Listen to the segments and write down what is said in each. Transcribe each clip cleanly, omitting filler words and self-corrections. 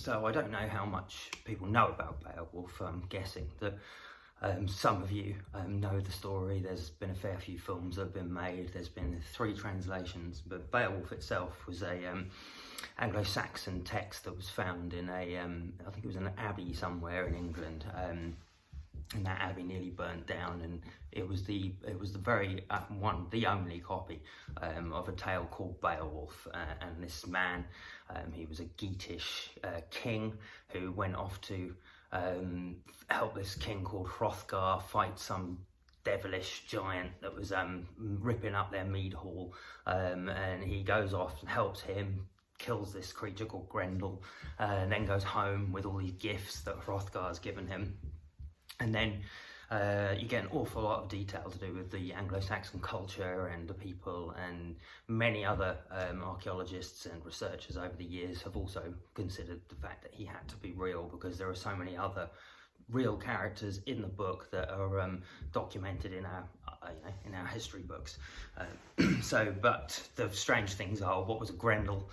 So I don't know how much people know about Beowulf. I'm guessing that some of you know the story. There's been a fair few films that have been made. There's been 3 translations, but Beowulf itself was a Anglo-Saxon text that was found in a, I think it was an abbey somewhere in England. And that abbey nearly burnt down, and it was the the only copy of a tale called Beowulf. And this man, he was a Geatish king who went off to help this king called Hrothgar fight some devilish giant that was ripping up their mead hall, and he goes off and helps him, kills this creature called Grendel, and then goes home with all these gifts that Hrothgar's given him. And then you get an awful lot of detail to do with the Anglo-Saxon culture and the people, and many other archaeologists and researchers over the years have also considered the fact that he had to be real, because there are so many other real characters in the book that are documented in our history books. But the strange things are, what was a Grendel,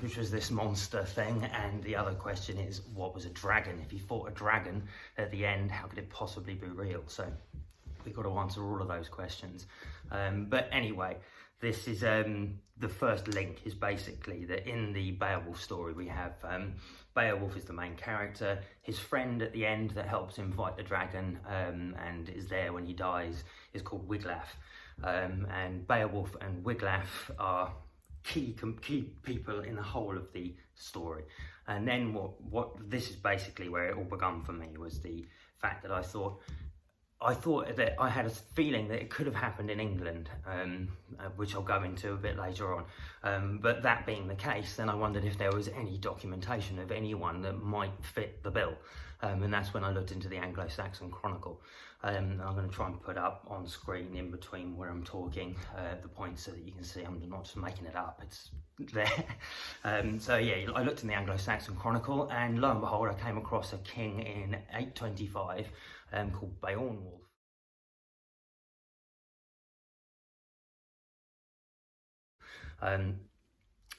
which was this monster thing, and the other question is, what was a dragon? If he fought a dragon at the end, how could it possibly be real? So we've got to answer all of those questions. But anyway, this is the first link is basically that in the Beowulf story we have Beowulf is the main character. His friend at the end that helps him fight the dragon and is there when he dies is called Wiglaf. And Beowulf and Wiglaf are key people in the whole of the story. And then what this is basically where it all began for me, was the fact that I thought that I had a feeling that it could have happened in England, which I'll go into a bit later on. But that being the case, then I wondered if there was any documentation of anyone that might fit the bill. And that's when I looked into the Anglo-Saxon Chronicle. I'm going to try and put up on screen in between where I'm talking the points so that you can see I'm not just making it up, it's there. So yeah, I looked in the Anglo-Saxon Chronicle, and lo and behold, I came across a king in 825 called Beowulf.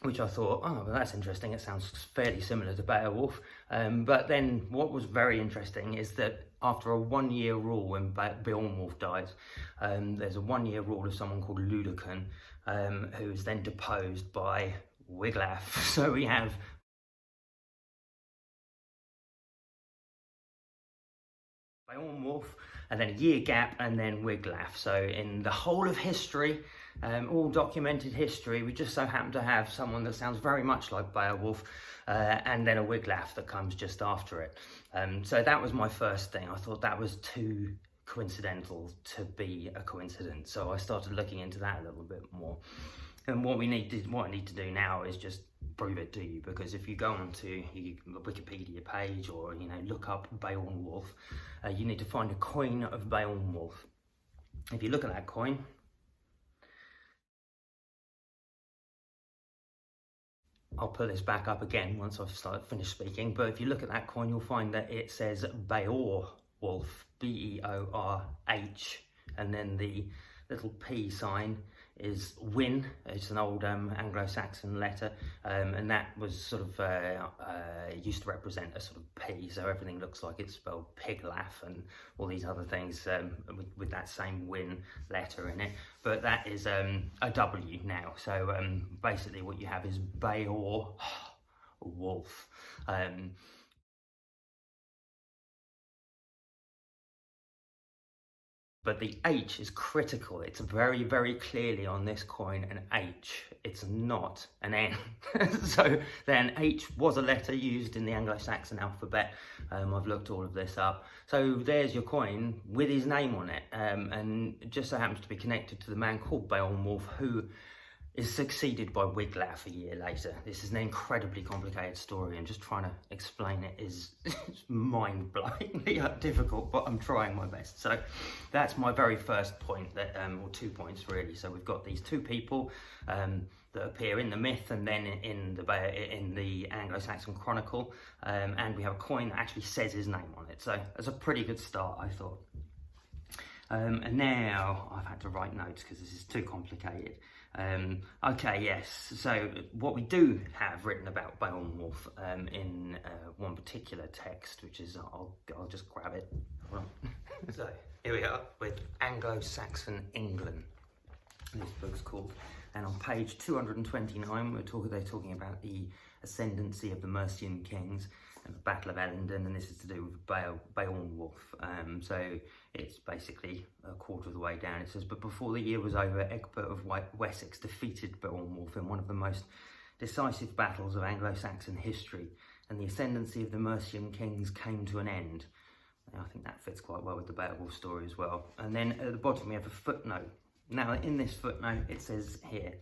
Which I thought, oh, well, that's interesting. It sounds fairly similar to Beowulf. But then what was very interesting is that after a 1-year rule, when Beowulf dies, there's a 1-year rule of someone called Ludican, who is then deposed by Wiglaf. So we have Beowulf, and then a year gap, and then Wiglaf. So in the whole of history, all documented history, we just so happen to have someone that sounds very much like Beowulf, and then a Wiglaf that comes just after it. So that was my first thing. I thought that was too coincidental to be a coincidence. So I started looking into that a little bit more. And what I need to do now is just prove it to you, because if you go onto the Wikipedia page, or look up Beowulf, you need to find a coin of Beowulf. If you look at that coin, I'll put this back up again once I've finished speaking, but if you look at that coin, you'll find that it says Beowulf, B-E-O-R-H, and then the little P sign is win. It's an old Anglo-Saxon letter, and that was sort of used to represent a sort of P, so everything looks like it's spelled Piglaf and all these other things with that same win letter in it. But that is a W now, so basically what you have is Beowulf. But the H is critical. It's very, very clearly on this coin an H. It's not an N. So then H was a letter used in the Anglo-Saxon alphabet. I've looked all of this up. So there's your coin with his name on it. And it just so happens to be connected to the man called Beowulf, who is succeeded by Wiglaf a year later. This is an incredibly complicated story, and just trying to explain it is mind-blowingly difficult, but I'm trying my best. So that's my very first point, that, or 2 points really. So we've got these 2 people that appear in the myth and then in the Anglo-Saxon Chronicle, and we have a coin that actually says his name on it. So that's a pretty good start, I thought. And now I've had to write notes because this is too complicated. Okay, yes, so what we do have written about Beowulf in one particular text, which is, I'll just grab it. So here we are with Anglo-Saxon England, this book's called, and on page 229 they're talking about the ascendancy of the Mercian kings and the Battle of Ellendon, and this is to do with Beowulf. So it's basically a quarter of the way down. It says, but before the year was over, Egbert of Wessex defeated Beowulf in one of the most decisive battles of Anglo-Saxon history, and the ascendancy of the Mercian kings came to an end. And I think that fits quite well with the Beowulf story as well. And then at the bottom we have a footnote. Now in this footnote it says here,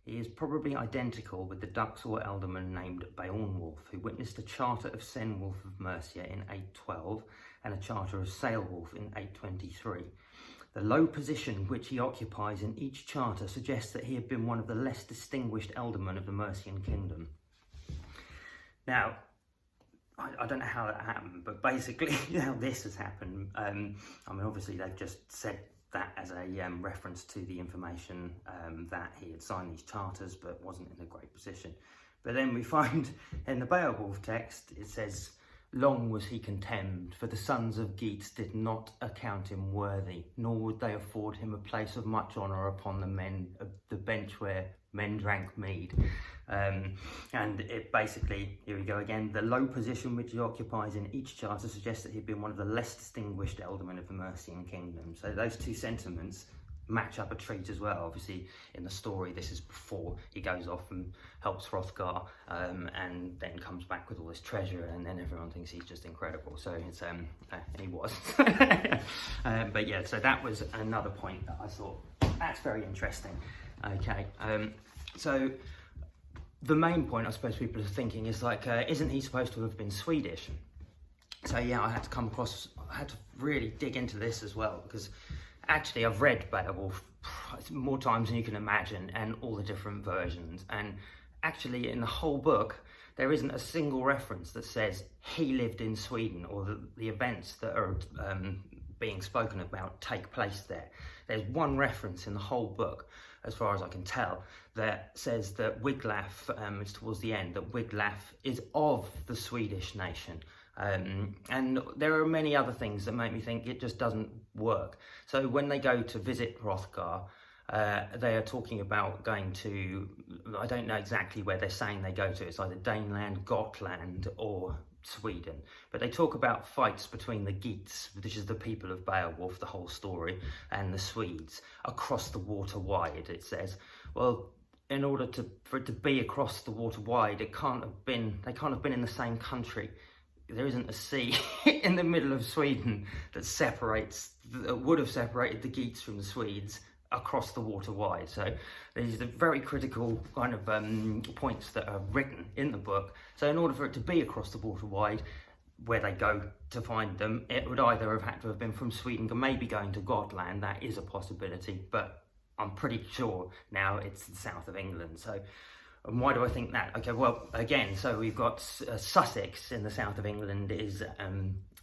he is probably identical with the Duxor ealdorman named Beowulf, who witnessed a charter of Cenwulf of Mercia in 812 and a charter of Ceolwulf in 823. The low position which he occupies in each charter suggests that he had been one of the less distinguished ealdormen of the Mercian kingdom. Now, I don't know how that happened, but basically how this has happened, I mean, obviously they've just said that as a reference to the information that he had signed these charters but wasn't in a great position. But then we find in the Beowulf text, it says, long was he contemned, for the sons of Geats did not account him worthy, nor would they afford him a place of much honour upon the bench where men drank mead. And it basically, here we go again, the low position which he occupies in each charter suggests that he'd been one of the less distinguished ealdormen of the Mercian kingdom. So those two sentiments match up a treat as well. Obviously in the story this is before he goes off and helps Hrothgar and then comes back with all this treasure, and then everyone thinks he's just incredible. So it's he was. But yeah, so that was another point that I thought that's very interesting. Okay, so the main point I suppose people are thinking is like, isn't he supposed to have been Swedish? So yeah, I had to really dig into this as well, because actually I've read Beowulf more times than you can imagine, and all the different versions, and actually in the whole book there isn't a single reference that says he lived in Sweden, or the events that are being spoken about take place there. There's one reference in the whole book, as far as I can tell, that says that Wiglaf, it's towards the end, that Wiglaf is of the Swedish nation. And there are many other things that make me think it just doesn't work. So when they go to visit Hrothgar, they are talking about going to, I don't know exactly where they're saying they go to, it's either Daneland, Gotland or Sweden, but they talk about fights between the Geats, which is the people of Beowulf, the whole story, and the Swedes across the water wide. It says, well, in order for it to be across the water wide, they can't have been in the same country. There isn't a sea in the middle of Sweden that would have separated the Geats from the Swedes across the water wide. So these are very critical kind of points that are written in the book. So in order for it to be across the water wide, where they go to find them, it would either have had to have been from Sweden, or maybe going to Gotland. That is a possibility, but I'm pretty sure now it's the south of England. So, and why do I think that? Okay, well, again, so we've got Sussex in the south of England. Is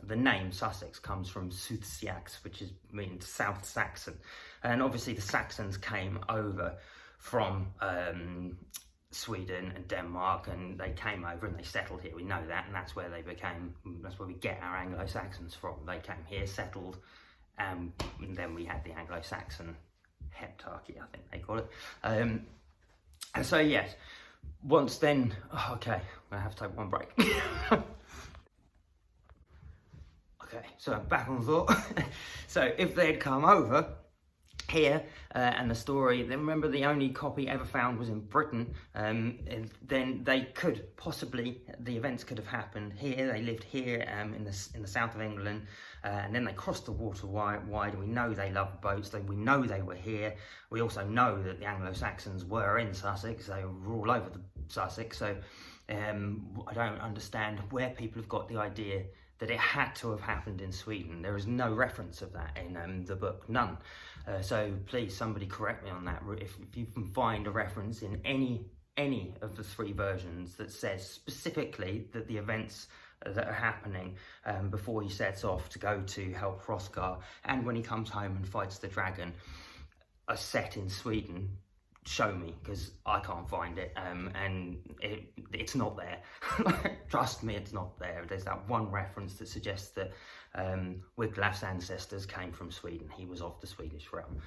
the name Sussex comes from Soothsax, which means South Saxon, and obviously the Saxons came over from Sweden and Denmark, and they came over and they settled here. We know that, and that's where we get our Anglo-Saxons from. They came here, settled, and then we had the Anglo-Saxon heptarchy, I think they call it. And so yes, once then, okay, I'm gonna have to take one break. Okay, so back on thought. So if they'd come over here and the story, then remember the only copy ever found was in Britain, and then they could possibly, the events could have happened here. They lived here in the south of England, and then they crossed the water wide. We know they loved boats, we know they were here. We also know that the Anglo-Saxons were in Sussex, they were all over the Sussex. So I don't understand where people have got the idea that it had to have happened in Sweden. There is no reference of that in the book, none. So please, somebody correct me on that. If you can find a reference in any of the three versions that says specifically that the events that are happening before he sets off to go to help Hrothgar, and when he comes home and fights the dragon, are set in Sweden. Show me, because I can't find it, and it's not there. Trust me, it's not there. There's that one reference that suggests that Wiglaf's ancestors came from Sweden. He was of the Swedish realm,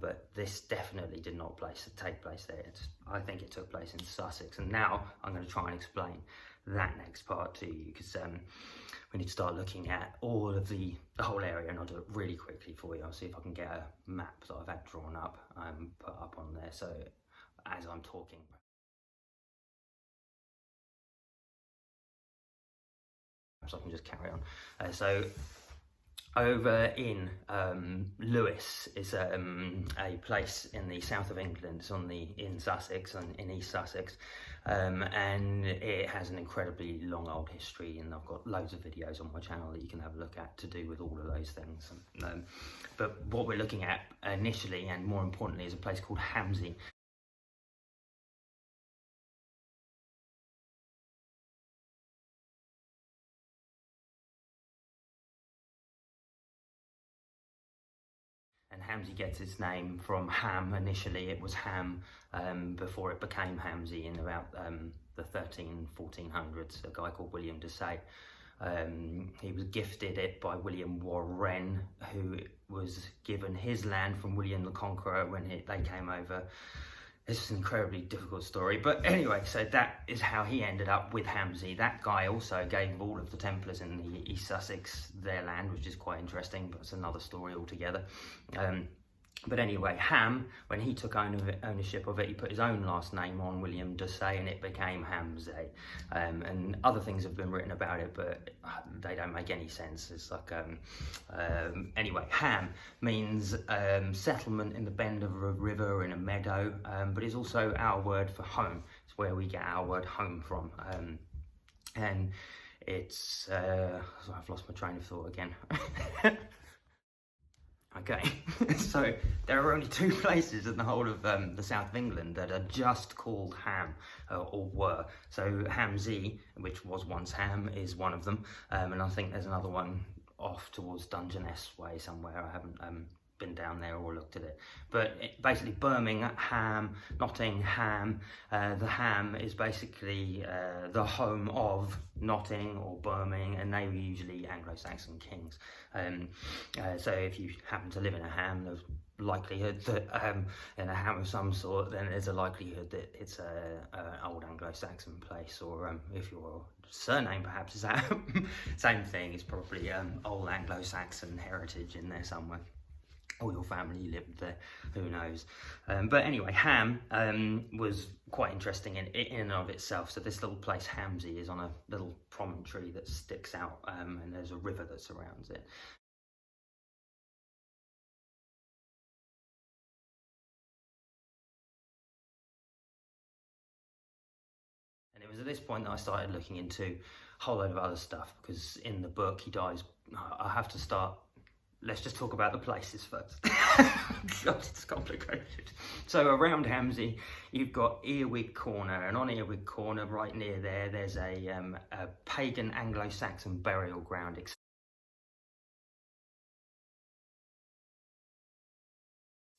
but this definitely did not take place there. I think it took place in Sussex, and now I'm going to try and explain that next part to you, because we need to start looking at all of the whole area, and I'll do it really quickly for you. I'll see if I can get a map that I've had drawn up, put up on there, so as I'm talking. Perhaps I can just carry on. So over in Lewes is a place in the south of England. It's in Sussex, in East Sussex, and it has an incredibly long old history, and I've got loads of videos on my channel that you can have a look at to do with all of those things. But what we're looking at initially, and more importantly, is a place called Hamsey. And Hamsey gets its name from Ham. Initially it was Ham, before it became Hamsey in about the 1400s. A guy called William de Say. He was gifted it by William Warren, who was given his land from William the Conqueror when they came over. It's an incredibly difficult story, but anyway, so that is how he ended up with Hamsey. That guy also gave all of the Templars in the East Sussex their land, which is quite interesting, but it's another story altogether. But anyway, Ham, when he took ownership of it, he put his own last name on, William de Say, and it became Hamsey. And other things have been written about it, but they don't make any sense. It's like, anyway, Ham means settlement in the bend of a river in a meadow, but it's also our word for home. It's where we get our word home from. And it's, I've lost my train of thought again. Okay, so there are only two places in the whole of the south of England that are just called Ham, or were. So Hamsey, which was once Ham, is one of them, and I think there's another one off towards Dungeness way somewhere. I haven't been down there or looked at it, but basically Birmingham, Ham, Nottingham. The Ham is basically the home of Notting or Birmingham, and they were usually Anglo-Saxon kings. So if you happen to live in a Ham, there's likelihood that in a Ham of some sort, then there's a likelihood that it's an old Anglo-Saxon place, or if your surname perhaps is Ham, same thing. It's probably old Anglo-Saxon heritage in there somewhere. Or your family lived there, who knows. But anyway, Ham was quite interesting in and of itself. So this little place, Hamsey, is on a little promontory that sticks out, and there's a river that surrounds it. And it was at this point that I started looking into a whole load of other stuff, because in the book he dies. I have to start. Let's just talk about the places first. God, it's complicated. So around Hamsey, you've got Earwig Corner, and on Earwig Corner, right near there, there's a pagan Anglo-Saxon burial ground.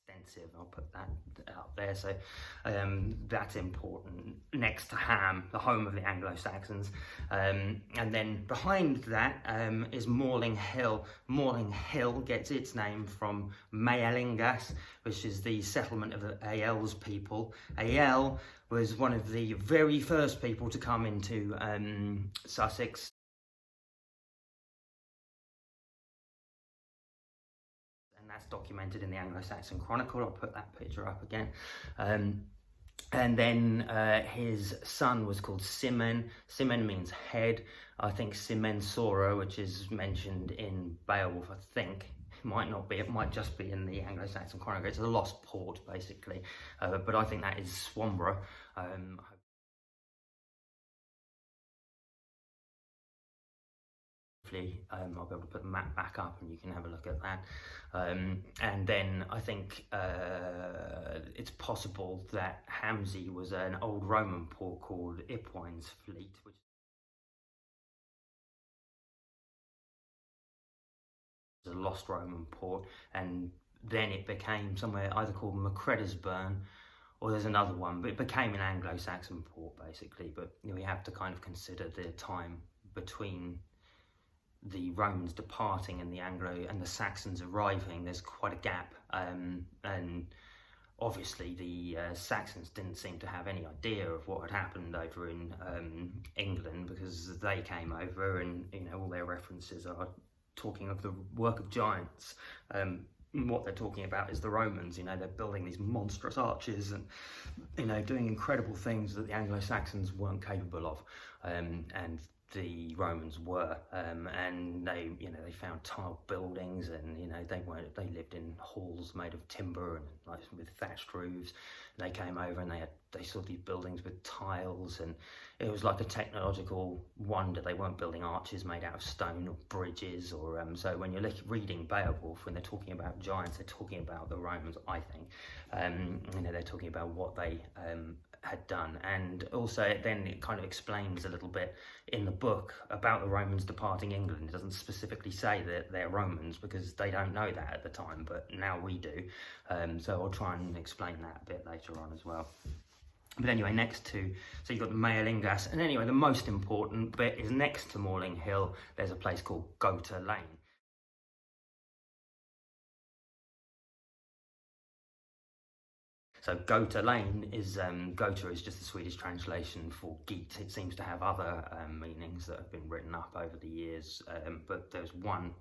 Extensive, I'll put that up there. So that's important. Next to Ham, the home of the Anglo-Saxons, and then behind that is Mauling Hill. Mauling Hill gets its name from Maelingas, which is the settlement of the Ael's people. Ael was one of the very first people to come into Sussex. That's documented in the Anglo-Saxon Chronicle. I'll put that picture up again. And then his son was called Simen. Simen means head. I think Simen Sora, which is mentioned in Beowulf, I think. It might not be, it might just be in the Anglo-Saxon Chronicle. It's a lost port, basically. But I think that is Swamborough. I'll be able to put the map back up and you can have a look at that. And then I think it's possible that Hamsey was an old Roman port called Ipwines Fleet, which a lost Roman port, and then it became somewhere either called Macredisburn, or there's another one, but it became an Anglo-Saxon port basically. But we have to kind of consider the time between the Romans departing and the Saxons arriving. There's quite a gap, and obviously the Saxons didn't seem to have any idea of what had happened over in England, because they came over and all their references are talking of the work of giants. What they're talking about is the Romans. They're building these monstrous arches and doing incredible things that the Anglo-Saxons weren't capable of, and the Romans were, and they found tiled buildings, and they lived in halls made of timber and like with thatched roofs. And they came over and they saw these buildings with tiles, and it was like a technological wonder. They weren't building arches made out of stone or bridges, or so when you're reading Beowulf, when they're talking about giants, they're talking about the Romans, I think. They're talking about what they had done. And also it kind of explains a little bit in the book about the Romans departing England. It doesn't specifically say that they're Romans, because they don't know that at the time, but now we do. So I'll try and explain that a bit later on as well. But anyway, so you've got the Mauling Hill, and anyway, the most important bit is next to Mauling Hill, there's a place called Gota Lane. So Gota Lane is, Gota is just the Swedish translation for Geet. It seems to have other meanings that have been written up over the years, but there's one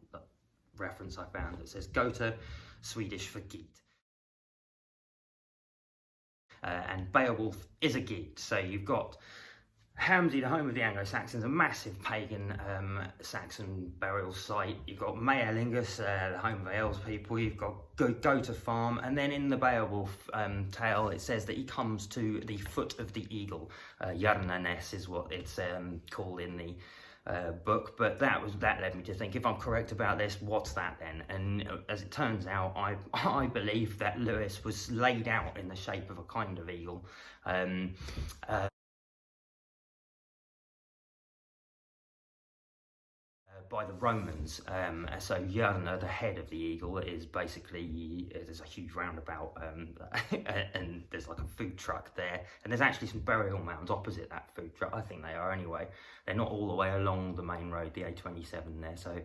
reference I found that says Gota, Swedish for Geet. And Beowulf is a Geet. So you've got Hamsey, the home of the Anglo-Saxons, a massive pagan Saxon burial site. You've got Maelingus, the home of Earl's people. You've got Gota Farm, and then in the Beowulf tale, it says that he comes to the foot of the eagle. Jarnanes is what it's called in the book. But that led me to think, if I'm correct about this, what's that then? And as it turns out, I believe that Lewis was laid out in the shape of a kind of eagle. By the Romans. So Jarna, the head of the eagle, is basically, there's a huge roundabout, and there's like a food truck there, and there's actually some burial mounds opposite that food truck. I think they are anyway. They're not all the way along the main road, the A27 there, so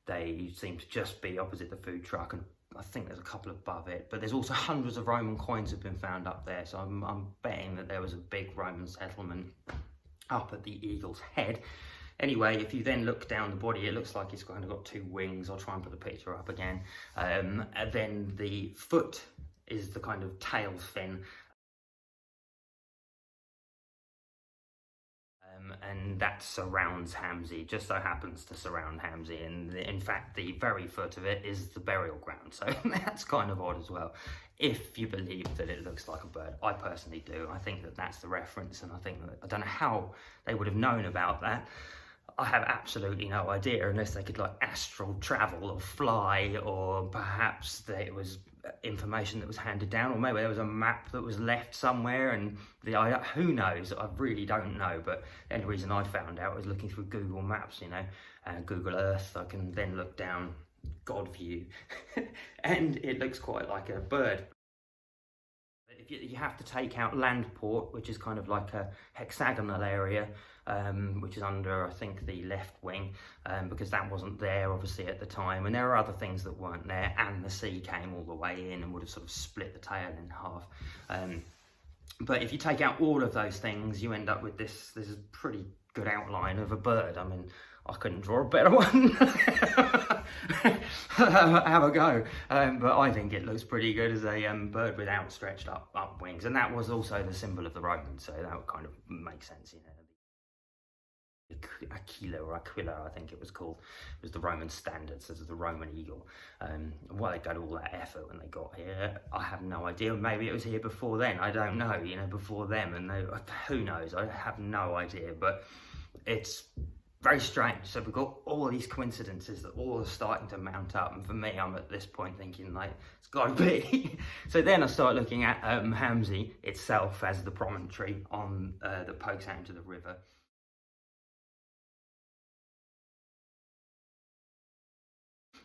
they seem to just be opposite the food truck, and I think there's a couple above it, but there's also hundreds of Roman coins have been found up there, so I'm betting that there was a big Roman settlement up at the eagle's head. Anyway, if you then look down the body, it looks like it's kind of got two wings. I'll try and put the picture up again. And then the foot is the kind of tail fin. And that surrounds Hamsey, just so happens to surround Hamsey. And in fact, the very foot of it is the burial ground. So that's kind of odd as well, if you believe that it looks like a bird. I personally do. I think that that's the reference, and I think that, I don't know how they would have known about that. I have absolutely no idea, unless they could like astral travel or fly, or perhaps that it was information that was handed down, or maybe there was a map that was left somewhere, and who knows. I really don't know. But the only reason I found out was looking through Google Maps, and Google Earth. I can then look down God View and it looks quite like a bird. If you have to take out Landport, which is kind of like a hexagonal area, which is under, I think, the left wing, because that wasn't there obviously at the time, and there are other things that weren't there, and the sea came all the way in and would have sort of split the tail in half. But if you take out all of those things, you end up with this is pretty good outline of a bird. I mean, I couldn't draw a better one. Have a go. But I think it looks pretty good as a bird with outstretched up wings, and that was also the symbol of the Romans, so that would kind of make sense, Aquila, I think it was called, was the Roman standards as the Roman eagle. Why they go to all that effort when they got here, I have no idea. Maybe it was here before then, I don't know, before them, and who knows, I have no idea. But it's very strange. So we've got all these coincidences that all are starting to mount up, and for me, I'm at this point thinking, like, it's got to be. So then I start looking at Hamsey itself as the promontory on that pokes out into the river.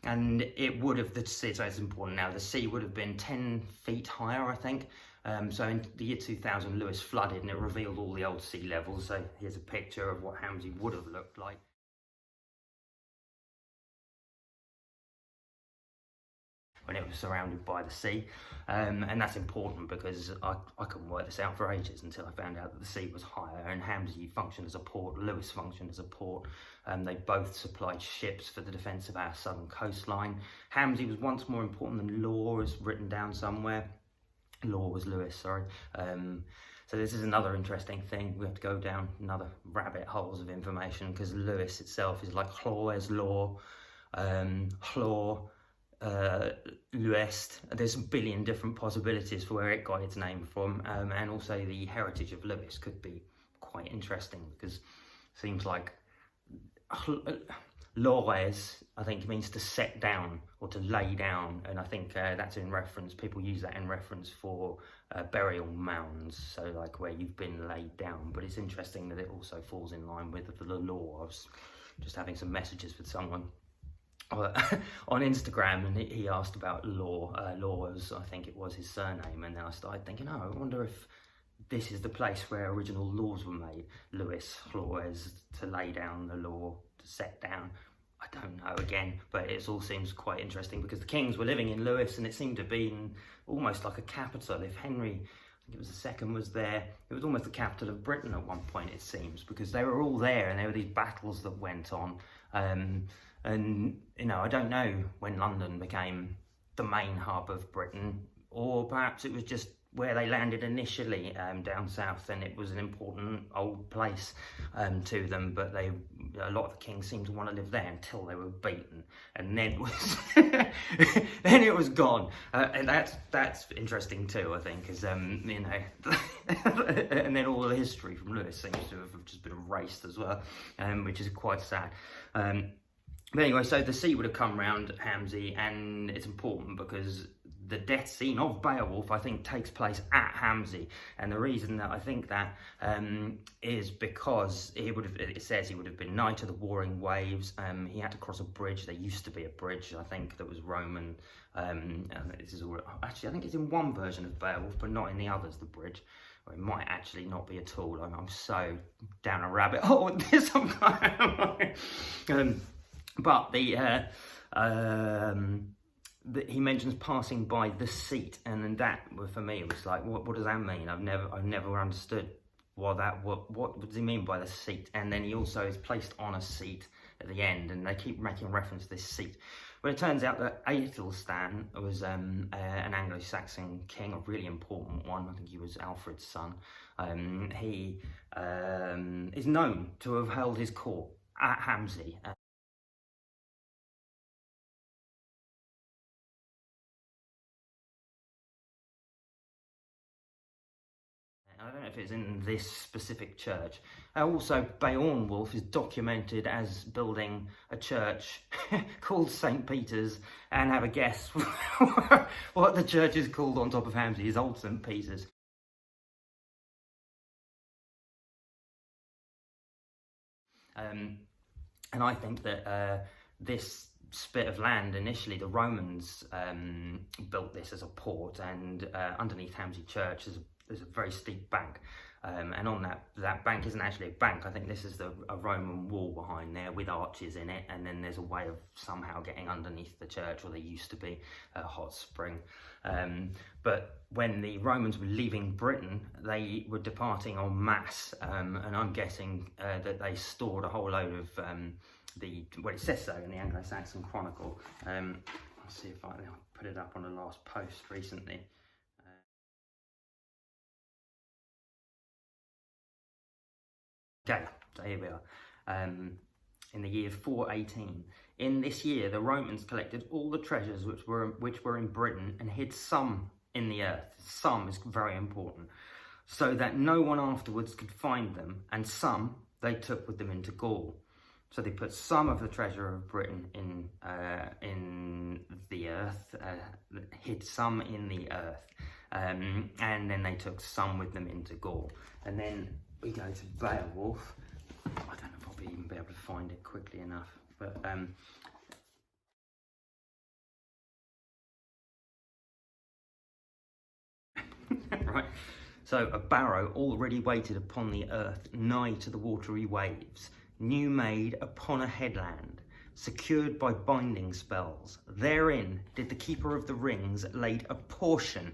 and it would have, so it's important now, the sea would have been 10 feet higher, I think. So in the year 2000, Lewis flooded and it revealed all the old sea levels. So here's a picture of what Hamsey would have looked like when it was surrounded by the sea. And that's important because I couldn't work this out for ages until I found out that the sea was higher, and Hamsey functioned as a port, Lewis functioned as a port. They both supplied ships for the defence of our southern coastline. Hamsey was once more important than Law, as written down somewhere. Law was Lewis, sorry. So this is another interesting thing. We have to go down another rabbit holes of information, because Lewis itself is like Chlor's Law, Chlor, Luest. There's a billion different possibilities for where it got its name from, and also the heritage of Lewis could be quite interesting, because it seems like Lores, I think, means to set down or to lay down, and I think that's in reference, people use that in reference for burial mounds, so like where you've been laid down. But it's interesting that it also falls in line with the law. I was just having some messages with someone on Instagram, and he asked about Law. Law was, I think it was his surname, and then I started thinking, oh, I wonder if this is the place where original laws were made. Lewis, Flores, to lay down the law, to set down. I don't know again, but it all seems quite interesting because the kings were living in Lewis, and it seemed to be almost like a capital. If Henry, I think it was the second, was there, it was almost the capital of Britain at one point, it seems, because they were all there and there were these battles that went on. And, you know, I don't know when London became the main hub of Britain, or perhaps it was just where they landed initially down south, and it was an important old place to them, but a lot of the kings seemed to want to live there until they were beaten, and then it was then it was gone. And that's interesting too, I think, because you know, and then all the history from Lewis seems to have just been erased as well, which is quite sad. But anyway, so the sea would have come round Hamsey, and it's important because the death scene of Beowulf, I think, takes place at Hamsey. And the reason that I think that is because it says he would have been nigh to the warring waves. He had to cross a bridge. There used to be a bridge, I think, that was Roman. And this is all, actually, I think it's in one version of Beowulf, but not in the others, the bridge. Or it might actually not be at all. I'm so down a rabbit hole with this. But he mentions passing by the seat, and then that, for me, was like, what does that mean? I've never understood what does he mean by the seat? And then he also is placed on a seat at the end, and they keep making reference to this seat. Well, it turns out that Aethelstan was an Anglo-Saxon king, a really important one. I think he was Alfred's son. He is known to have held his court at Hamsey. I don't know if it's in this specific church. Also, Beowulf is documented as building a church called St. Peter's, and have a guess what the church is called on top of Hamsey is Old St. Peter's. And I think that this spit of land, initially the Romans built this as a port, and underneath Hamsey Church there's a very steep bank, and on that bank isn't actually a bank. I think this is a Roman wall behind there with arches in it, and then there's a way of somehow getting underneath the church, or there used to be a hot spring. But when the Romans were leaving Britain, they were departing en masse, and I'm guessing that they stored a whole load of well, it says so in the Anglo-Saxon Chronicle. I'll see if I'll put it up on the last post recently. Okay, so here we are. In the year 418. In this year, the Romans collected all the treasures which were in Britain and hid some in the earth. Some is very important, so that no one afterwards could find them, and some they took with them into Gaul. So they put some of the treasure of Britain in the earth, hid some in the earth, and then they took some with them into Gaul. And then we go to Beowulf. I don't know if I'll even be able to find it quickly enough, but Right. So a barrow already waited upon the earth, nigh to the watery waves, new made upon a headland, secured by binding spells. Therein did the keeper of the rings laid a portion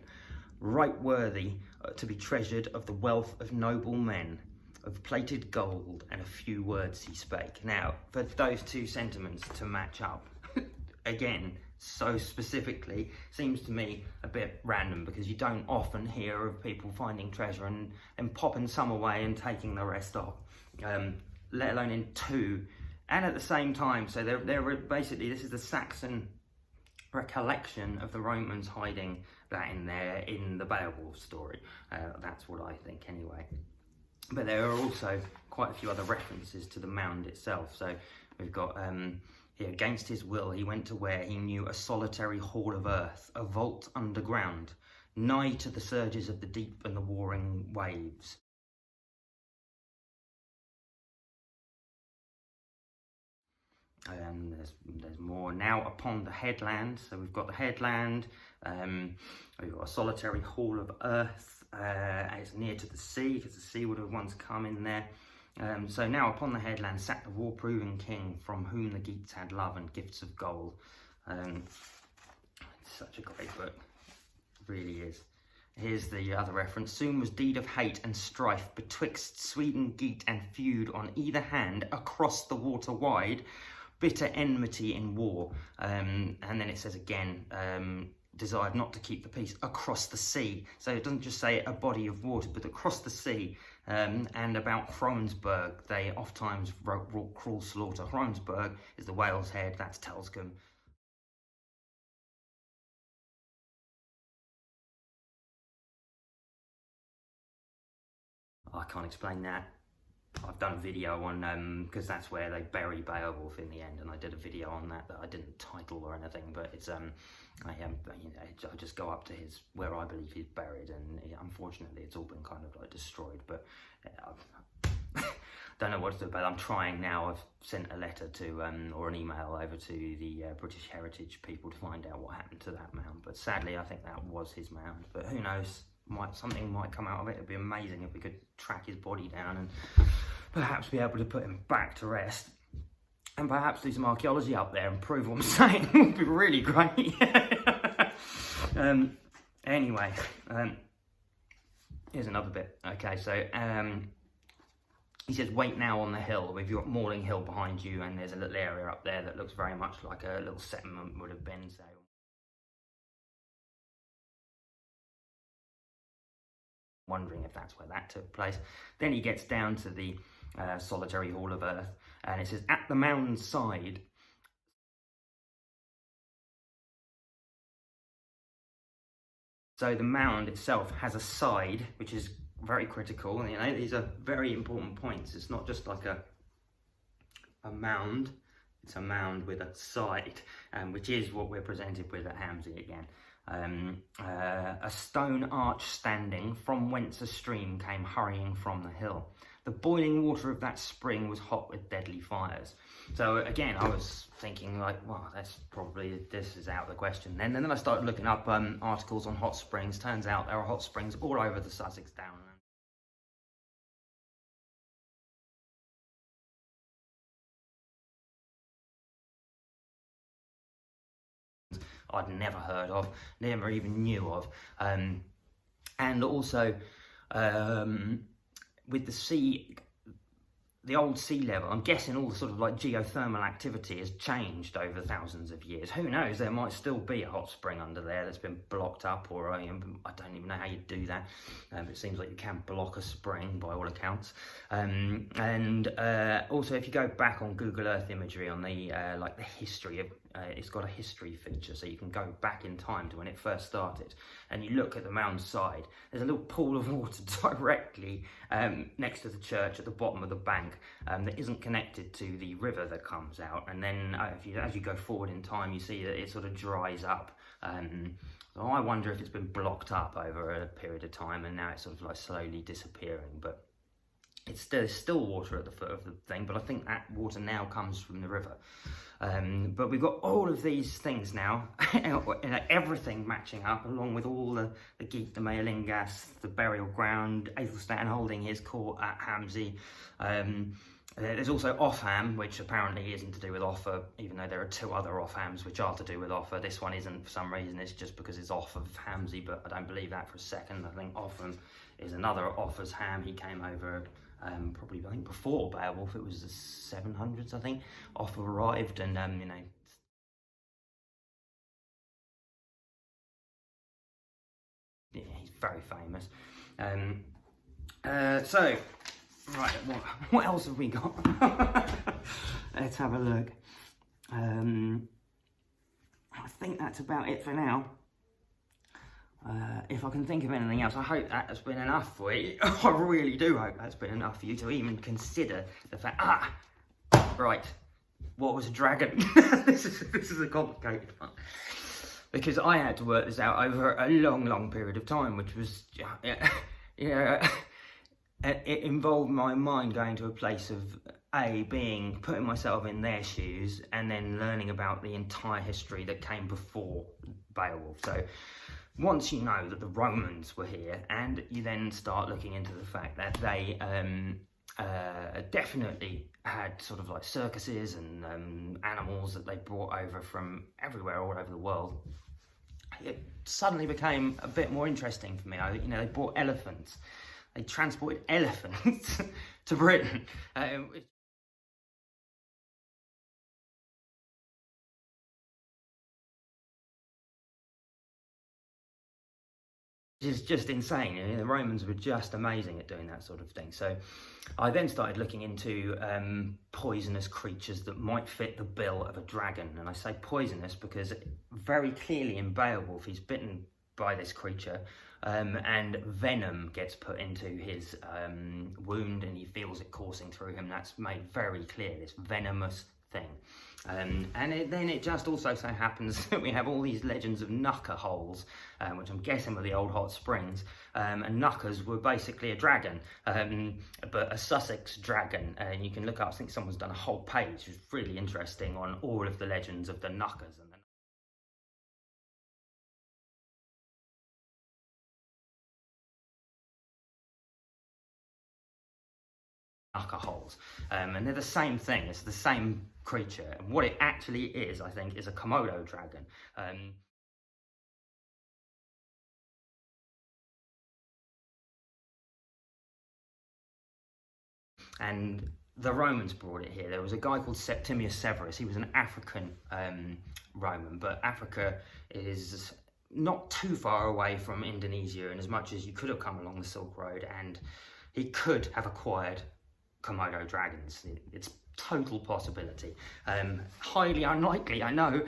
right worthy to be treasured of the wealth of noble men, of plated gold, and a few words he spake. Now, for those two sentiments to match up, again, so specifically, seems to me a bit random, because you don't often hear of people finding treasure and popping some away and taking the rest off, let alone in two, and at the same time. So they're basically, this is the Saxon recollection of the Romans hiding that in there in the Beowulf story. That's what I think anyway. But there are also quite a few other references to the mound itself. So we've got here, against his will he went to where he knew a solitary hall of earth, a vault underground, nigh to the surges of the deep and the warring waves. There's more now upon the headland. So we've got the headland, we've got a solitary hall of earth, it's near to the sea, because the sea would have once come in there. So now upon the headland sat the war-proven king, from whom the Geats had love and gifts of gold. It's such a great book, it really is. Here's the other reference. Soon was deed of hate and strife betwixt Sweden, Geat, and feud on either hand across the water wide, bitter enmity in war. And then it says again, desired not to keep the peace across the sea. So it doesn't just say a body of water, but across the sea. And about Hronsberg, they oft times wrought cruel slaughter. Hronsberg is the whale's head, that's Telscombe. I can't explain that. I've done a video on, because that's where they bury Beowulf in the end, and I did a video on that I didn't title or anything, but it's, I just go up to where I believe he's buried, and unfortunately it's all been kind of like destroyed, but I don't know what to do about it. I'm trying now. I've sent a letter to, or an email over to the British Heritage people to find out what happened to that mound, but sadly I think that was his mound, but who knows, something might come out of it. It'd be amazing if we could track his body down and perhaps be able to put him back to rest, and perhaps do some archaeology up there and prove what I'm saying. It would be really great. Anyway, here's another bit. Okay, so he says, wait now on the hill. We've got Mauling Hill behind you, and there's a little area up there that looks very much like a little settlement would have been, so wondering if that's where that took place. Then he gets down to the solitary hall of earth, and it says, at the mound's side. So the mound itself has a side, which is very critical. You know, these are very important points. It's not just like a mound, it's a mound with a side, which is what we're presented with at Hamsey again. A stone arch standing, from whence a stream came hurrying from the hill. The boiling water of that spring was hot with deadly fires. So again, I was thinking like, well, this is out of the question. And then I started looking up articles on hot springs. Turns out there are hot springs all over the Sussex Downland. I'd never heard of, never even knew of, and also with the sea, the old sea level, I'm guessing all the sort of like geothermal activity has changed over thousands of years. Who knows, there might still be a hot spring under there that's been blocked up, or I don't even know how you do that. It seems like you can block a spring by all accounts. And also, if you go back on Google Earth imagery on the like the history of, it's got a history feature, so you can go back in time to when it first started, and you look at the mound's side, there's a little pool of water directly next to the church at the bottom of the bank, that isn't connected to the river that comes out, and then as you go forward in time, you see that it sort of dries up. So I wonder if it's been blocked up over a period of time, and now it's sort of like slowly disappearing. But there's still water at the foot of the thing, but I think that water now comes from the river. But we've got all of these things now, everything matching up, along with all the Geet, the Mauling Hill, the burial ground, Aethelstan holding his court at Hamsey. There's also Offham, which apparently isn't to do with Offa, even though there are 2 other Offhams which are to do with Offa. This one isn't for some reason, it's just because it's off of Hamsey, but I don't believe that for a second. I think Offham is another Offa's ham. He came over probably, I think, before Beowulf. It was the 700s, I think. Offa arrived, and you know, yeah, he's very famous. So, right, what else have we got? Let's have a look. I think that's about it for now. If I can think of anything else, I hope that has been enough for you. I really do hope that's been enough for you to even consider the fact, right, what was a dragon? This is a complicated one. Because I had to work this out over a long period of time, which was, it involved my mind going to a place of putting myself in their shoes, and then learning about the entire history that came before Beowulf. So once you know that the Romans were here, and you then start looking into the fact that they definitely had sort of like circuses and animals that they brought over from everywhere, all over the world, it suddenly became a bit more interesting for me. They brought elephants. They transported elephants to Britain. Is just insane. The Romans were just amazing at doing that sort of thing. So I then started looking into poisonous creatures that might fit the bill of a dragon. And I say poisonous because very clearly in Beowulf he's bitten by this creature, and venom gets put into his wound, and he feels it coursing through him. That's made very clear, this venomous thing. Then it just also so happens that we have all these legends of knucker holes, which I'm guessing were the old hot springs, and knuckers were basically a dragon, but a Sussex dragon. And you can look up, I think someone's done a whole page, which is really interesting, on all of the legends of the knuckers. Knucker holes, and they're the same thing. It's the same creature, and what it actually is, I think, is a Komodo dragon. And the Romans brought it here. There was a guy called Septimius Severus. He was an African Roman, but Africa is not too far away from Indonesia, and as much as you could have come along the Silk Road, and he could have acquired Komodo dragons. It's total possibility. Highly unlikely, I know,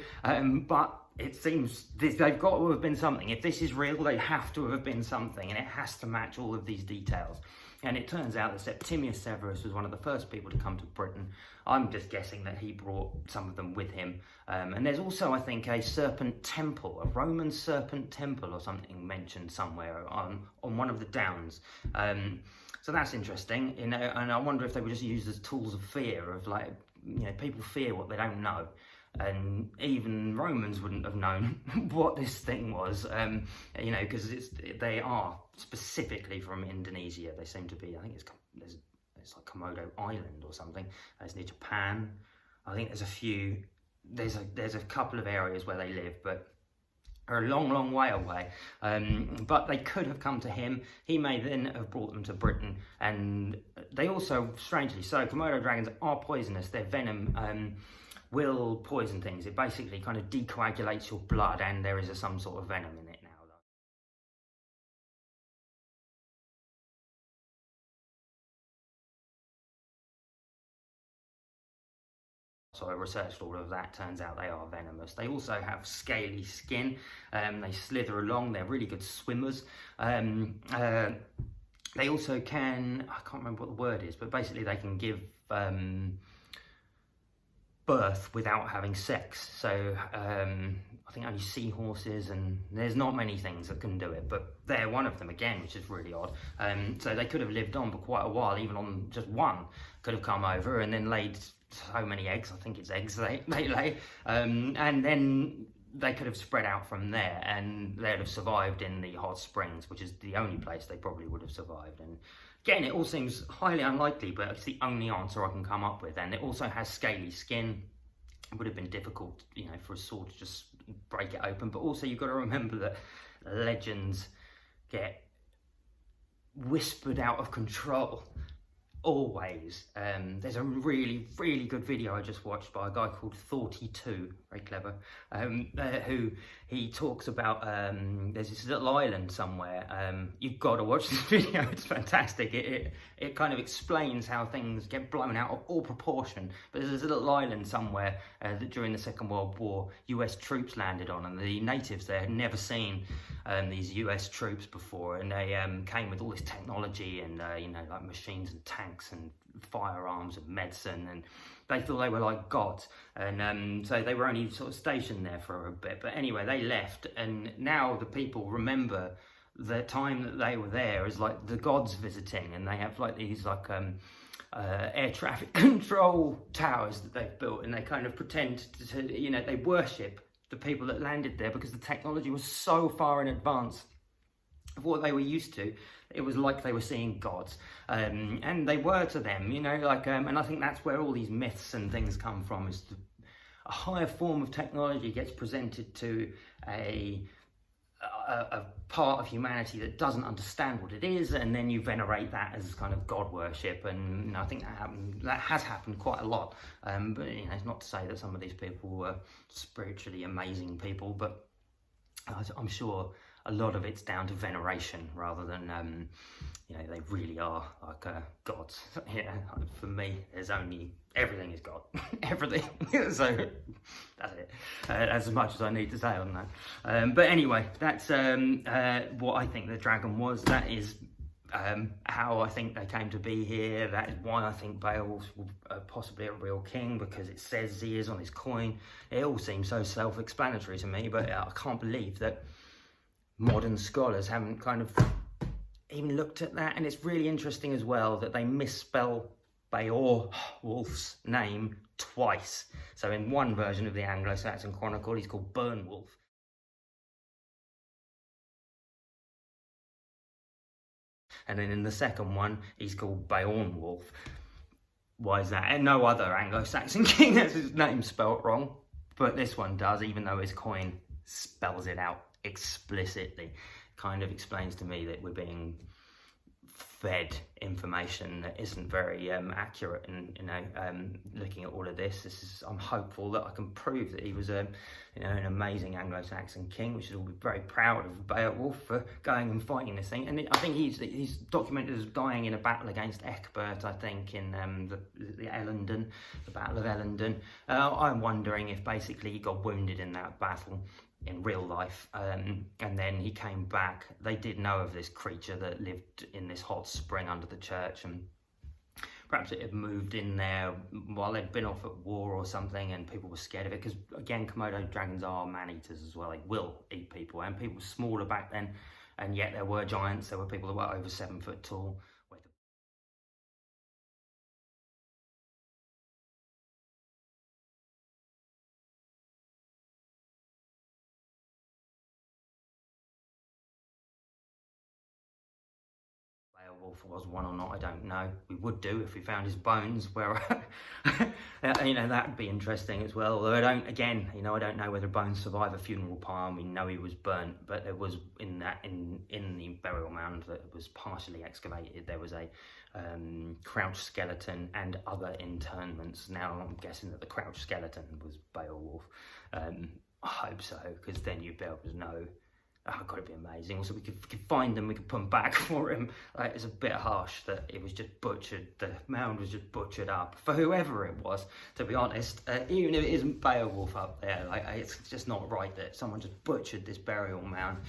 but it seems they've got to have been something. If this is real, they have to have been something, and it has to match all of these details. And it turns out that Septimius Severus was one of the first people to come to Britain. I'm just guessing that he brought some of them with him. And there's also, I think, a Serpent Temple, a Roman Serpent Temple or something mentioned somewhere on one of the downs. So that's interesting, and I wonder if they were just used as tools of fear, of like, people fear what they don't know. And even Romans wouldn't have known what this thing was, because they are specifically from Indonesia. They seem to be, I think it's like Komodo Island or something. It's near Japan. I think there's a couple of areas where they live, but are a long way away. But they could have come to him. He may then have brought them to Britain, and they also, strangely so, Komodo dragons are poisonous. Their venom will poison things. It basically kind of decoagulates your blood, and there is some sort of venom in it now. So I researched all of that. Turns out they are venomous. They also have scaly skin. They slither along. They're really good swimmers. They also can, I can't remember what the word is, but basically they can give birth without having sex. So I think only seahorses, and there's not many things that can do it, but they're one of them again, which is really odd. So they could have lived on for quite a while, even on just one, could have come over and then laid so many eggs. I think it's eggs they lay, and then they could have spread out from there, and they'd have survived in the hot springs, which is the only place they probably would have survived. And again, it all seems highly unlikely, but it's the only answer I can come up with. And it also has scaly skin. It would have been difficult, you know, for a sword to just break it open. But also you've got to remember that legends get whispered out of control. Always. There's a really good video I just watched by a guy called Thoughty2, very clever, who he talks about, there's this little island somewhere. You've got to watch this video, it's fantastic. It kind of explains how things get blown out of all proportion. But there's this little island somewhere that during the Second World War US troops landed on, and the natives there had never seen these US troops before, and they came with all this technology and you know, like machines and tanks and firearms and medicine, and they thought they were like gods. And so they were only sort of stationed there for a bit, but anyway they left, and now the people remember the time that they were there as like the gods visiting, and they have like these like air traffic control towers that they've built, and they kind of pretend to, you know, they worship the people that landed there because the technology was so far in advance of what they were used to. It was like they were seeing gods, and they were to them, you know, like, and I think that's where all these myths and things come from, is a higher form of technology gets presented to a part of humanity that doesn't understand what it is, and then you venerate that as kind of god worship. And you know, I think that has happened quite a lot, but you know, it's not to say that some of these people were spiritually amazing people, but I'm sure a lot of it's down to veneration rather than you know, they really are like gods. Yeah, for me, there's only, everything is God. Everything. So that's it. That's as much as I need to say on that. But anyway, that's what I think the dragon was. That is how I think they came to be here. That is why I think Beowulf was possibly a real king, because it says he is on his coin. It all seems so self-explanatory to me, but I can't believe that modern scholars haven't kind of even looked at that. And it's really interesting as well that they misspell Beowulf's name twice. So in one version of the Anglo-Saxon Chronicle, he's called Beowulf. And then in the second one, he's called Beowulf. Why is that? And no other Anglo-Saxon king has his name spelt wrong, but this one does, even though his coin spells it out explicitly. Kind of explains to me that we're being fed information that isn't very accurate. And you know, looking at all of this, I'm hopeful that I can prove that he was a, you know, an amazing Anglo-Saxon king, which is all very proud of Beowulf for going and fighting this thing. And I think he's documented as dying in a battle against Ecgbert, I think, in the Ellenden, the Battle of Ellenden. I'm wondering if basically he got wounded in that battle in real life, and then he came back. They did know of this creature that lived in this hot spring under the church, and perhaps it had moved in there while they'd been off at war or something, and people were scared of it, because again, Komodo dragons are man-eaters as well. They will eat people, and people were smaller back then, and yet there were giants. There were people that were over 7 foot tall. Beowulf was one or not, I don't know. We would do if we found his bones, where you know, that'd be interesting as well. Although I don't know whether bones survive a funeral pyre. We know he was burnt, but there was in the burial mound that was partially excavated, there was a crouched skeleton and other interments. Now I'm guessing that the crouched skeleton was Beowulf. I hope so, because then you'd be able to know. Oh, God, it'd be amazing. Also, we could find them, we could put them back for him. Like, it's a bit harsh that it was just butchered, the mound was just butchered up, for whoever it was, to be honest. Even if it isn't Beowulf up there, like, it's just not right that someone just butchered this burial mound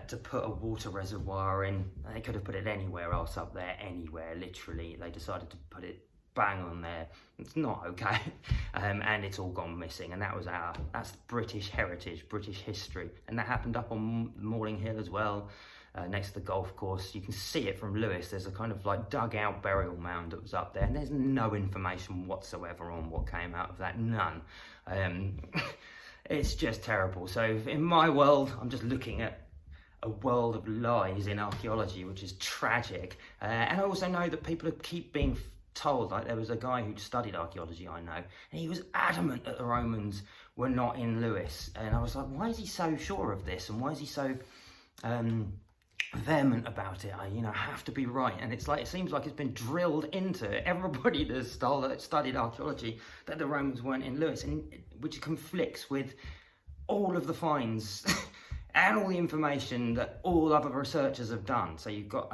to put a water reservoir in. They could have put it anywhere else up there, anywhere, literally. They decided to put it bang on there. It's not okay. And it's all gone missing, and that's British heritage, British history, and that happened up on Mauling Hill as well, next to the golf course. You can see it from Lewis. There's a kind of like dug out burial mound that was up there, and there's no information whatsoever on what came out of that, none. It's just terrible. So in my world, I'm just looking at a world of lies in archaeology, which is tragic. And I also know that people keep being told, like there was a guy who studied archaeology I know, and he was adamant that the Romans were not in Lewis. And I was like, why is he so sure of this? And why is he so vehement about it? I have to be right. And it's like, it seems like it's been drilled into everybody that's studied archaeology that the Romans weren't in Lewis, and which conflicts with all of the finds and all the information that all other researchers have done. So you've got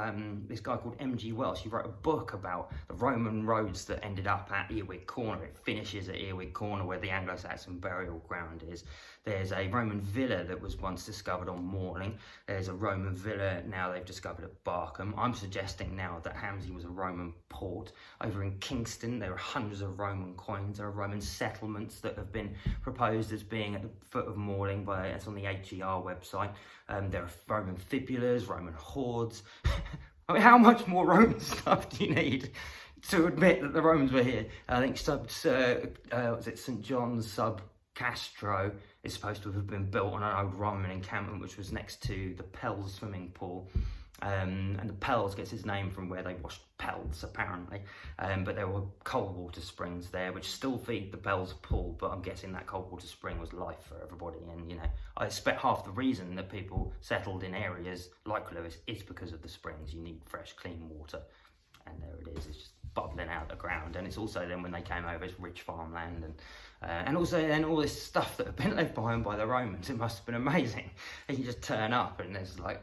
this guy called M.G. Welsh. He wrote a book about the Roman roads that ended up at Earwick Corner. It finishes at Earwick Corner, where the Anglo-Saxon burial ground is. There's a Roman villa that was once discovered on Mauling. There's a Roman villa now they've discovered at Barkham. I'm suggesting now that Hamsey was a Roman port. Over in Kingston, there are hundreds of Roman coins. There are Roman settlements that have been proposed as being at the foot of Mauling. It's on the HER website. There are Roman fibulas, Roman hoards. I mean, how much more Roman stuff do you need to admit that the Romans were here? I think was it St. John's sub Castro is supposed to have been built on an old Roman encampment, which was next to the Pels swimming pool. And the Pels gets its name from where they washed pelts, apparently. But there were cold water springs there, which still feed the Pels pool, but I'm guessing that cold water spring was life for everybody. And, I expect half the reason that people settled in areas like Lewis is because of the springs. You need fresh, clean water. And there it is, it's just bubbling out of the ground. And it's also then when they came over, it's rich farmland. And also then all this stuff that had been left behind by the Romans. It must have been amazing. And you just turn up and it's like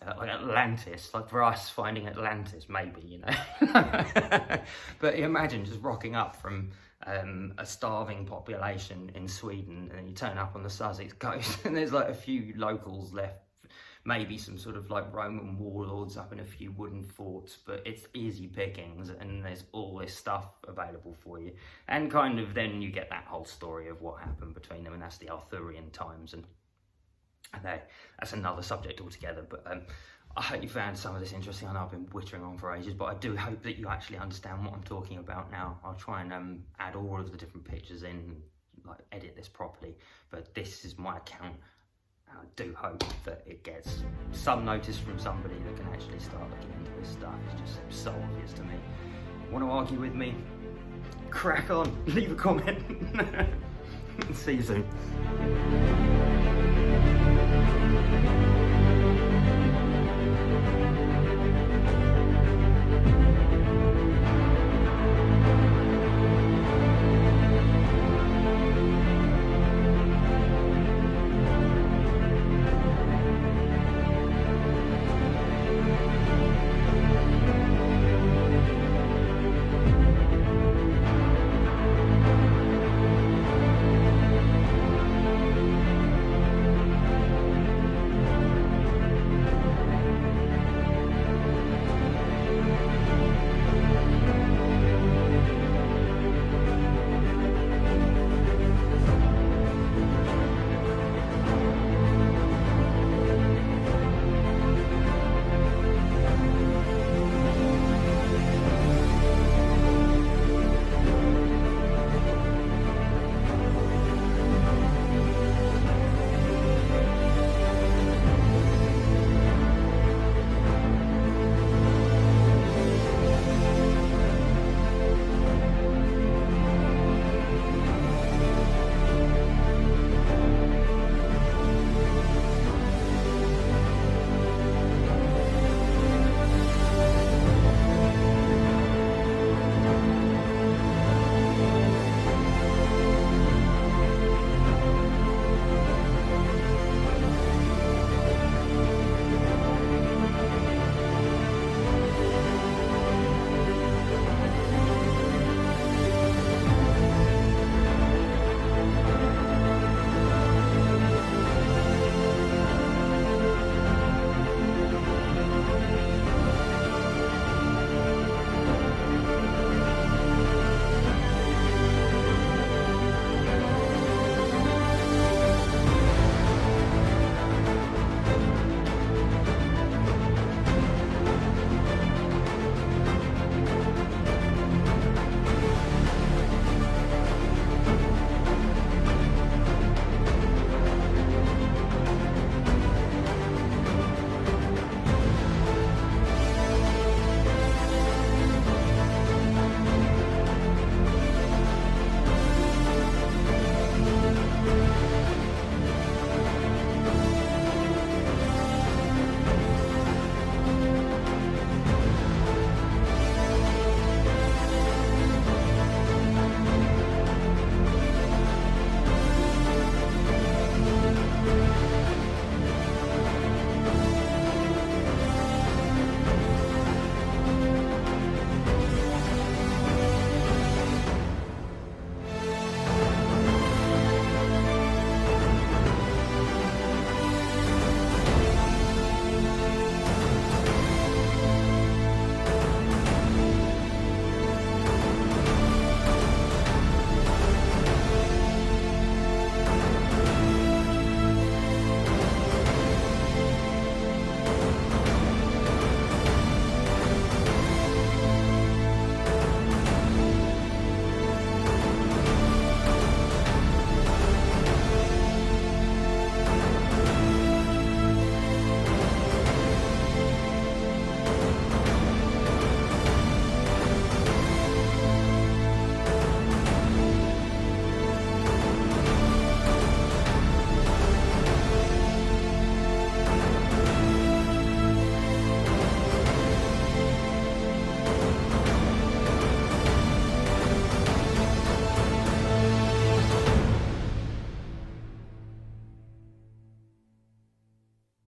Atlantis, like for us finding Atlantis, maybe, But imagine just rocking up from a starving population in Sweden, and you turn up on the Sussex coast and there's like a few locals left, maybe some sort of like Roman warlords up in a few wooden forts, but it's easy pickings, and there's all this stuff available for you. And kind of then you get that whole story of what happened between them, and that's the Arthurian times, and that's another subject altogether. But I hope you found some of this interesting. I know I've been whittering on for ages, but I do hope that you actually understand what I'm talking about now. I'll try and add all of the different pictures in, like edit this properly, but this is my account. I do hope that it gets some notice from somebody that can actually start looking into this stuff. It's just so obvious to me. Want to argue with me? Crack on, leave a comment. See you soon.